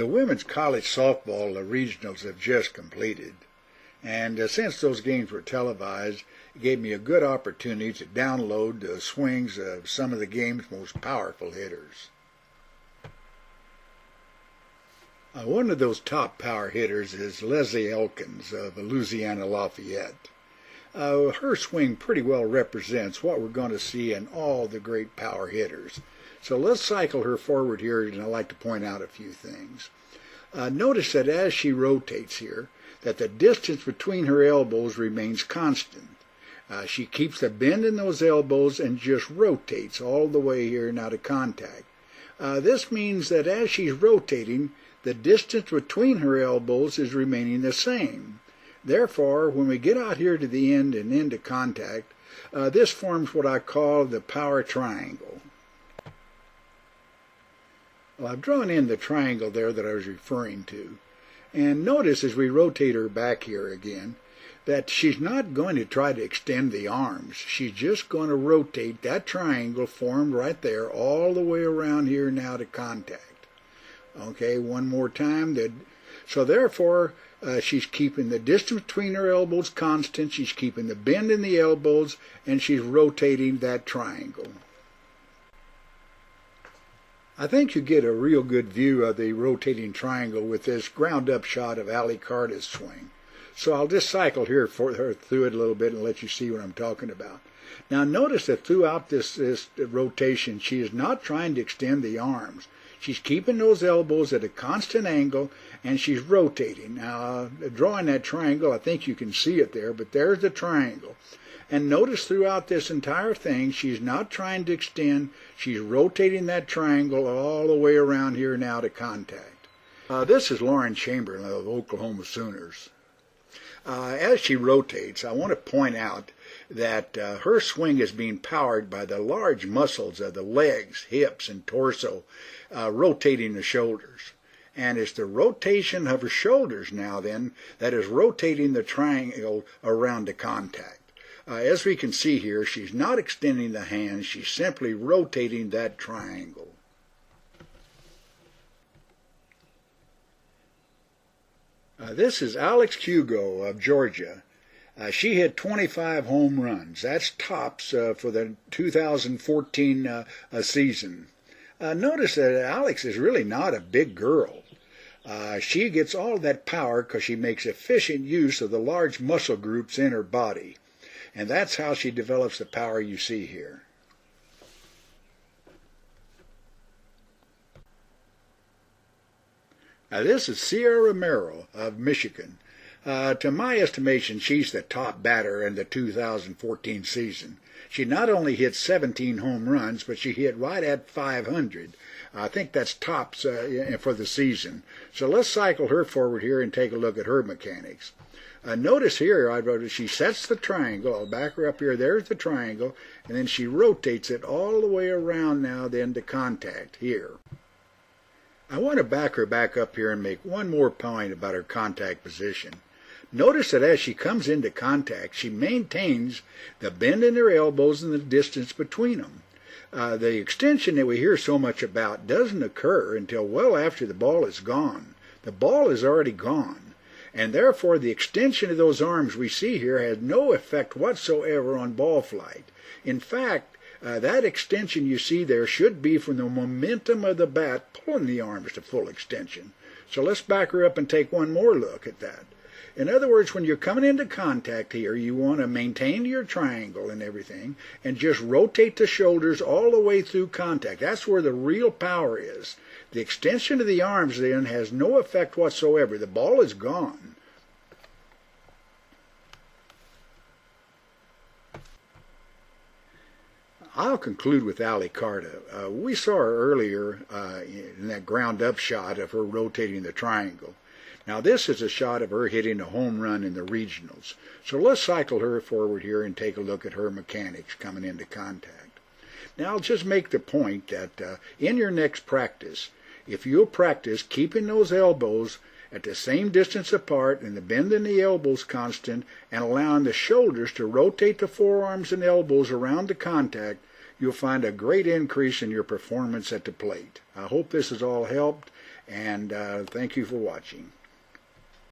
The women's college softball regionals have just completed, and since those games were televised, it gave me a good opportunity to download the swings of some of the game's most powerful hitters. One of those top power hitters is Leslie Elkins of Louisiana Lafayette. Her swing pretty well represents what we're going to see in all the great power hitters. So let's cycle her forward here, and I'd like to point out a few things. Notice that as she rotates here, that the distance between her elbows remains constant. She keeps the bend in those elbows and just rotates all the way here now to contact. This means that as she's rotating, the distance between her elbows is remaining the same. Therefore, when we get out here to the end and into contact, this forms what I call the power triangle. Well, I've drawn in the triangle there that I was referring to. And notice as we rotate her back here again, that she's not going to try to extend the arms. She's just going to rotate that triangle formed right there all the way around here now to contact. Okay, one more time. So therefore, she's keeping the distance between her elbows constant, she's keeping the bend in the elbows, and she's rotating that triangle. I think you get a real good view of the rotating triangle with this ground-up shot of Ali Carter's swing. So I'll just cycle here through it a little bit and let you see what I'm talking about. Now notice that throughout this rotation, she is not trying to extend the arms. She's keeping those elbows at a constant angle, and she's rotating. Now, drawing that triangle, I think you can see it there, but there's the triangle. And notice throughout this entire thing, she's not trying to extend. She's rotating that triangle all the way around here now to contact. This is Lauren Chamberlain of Oklahoma Sooners. As she rotates, I want to point out that her swing is being powered by the large muscles of the legs, hips, and torso, rotating the shoulders. And it's the rotation of her shoulders now then that is rotating the triangle around the contact. As we can see here, she's not extending the hands, she's simply rotating that triangle. This is Alex Hugo of Georgia. She hit 25 home runs. That's tops for the 2014 season. Notice that Alex is really not a big girl. She gets all that power because she makes efficient use of the large muscle groups in her body. And that's how she develops the power you see here. Now this is Sierra Romero of Michigan. To my estimation, she's the top batter in the 2014 season. She not only hit 17 home runs, but she hit right at 500. I think that's tops for the season. So let's cycle her forward here and take a look at her mechanics. Notice here, she sets the triangle. I'll back her up here. There's the triangle. And then she rotates it all the way around now then to contact here. I want to back her back up here and make one more point about her contact position. Notice that as she comes into contact, she maintains the bend in her elbows and the distance between them. The extension that we hear so much about doesn't occur until well after the ball is gone. The ball is already gone, and therefore the extension of those arms we see here has no effect whatsoever on ball flight. In fact, that extension you see there should be from the momentum of the bat pulling the arms to full extension. So let's back her up and take one more look at that. In other words, when you're coming into contact here, you want to maintain your triangle and everything and just rotate the shoulders all the way through contact. That's where the real power is. The extension of the arms then has no effect whatsoever. The ball is gone. I'll conclude with Ali Carter. We saw her earlier in that ground-up shot of her rotating the triangle. Now this is a shot of her hitting a home run in the regionals. So let's cycle her forward here and take a look at her mechanics coming into contact. Now I'll just make the point that in your next practice, if you'll practice keeping those elbows at the same distance apart and the bend in the elbows constant and allowing the shoulders to rotate the forearms and elbows around the contact, you'll find a great increase in your performance at the plate. I hope this has all helped, And thank you for watching.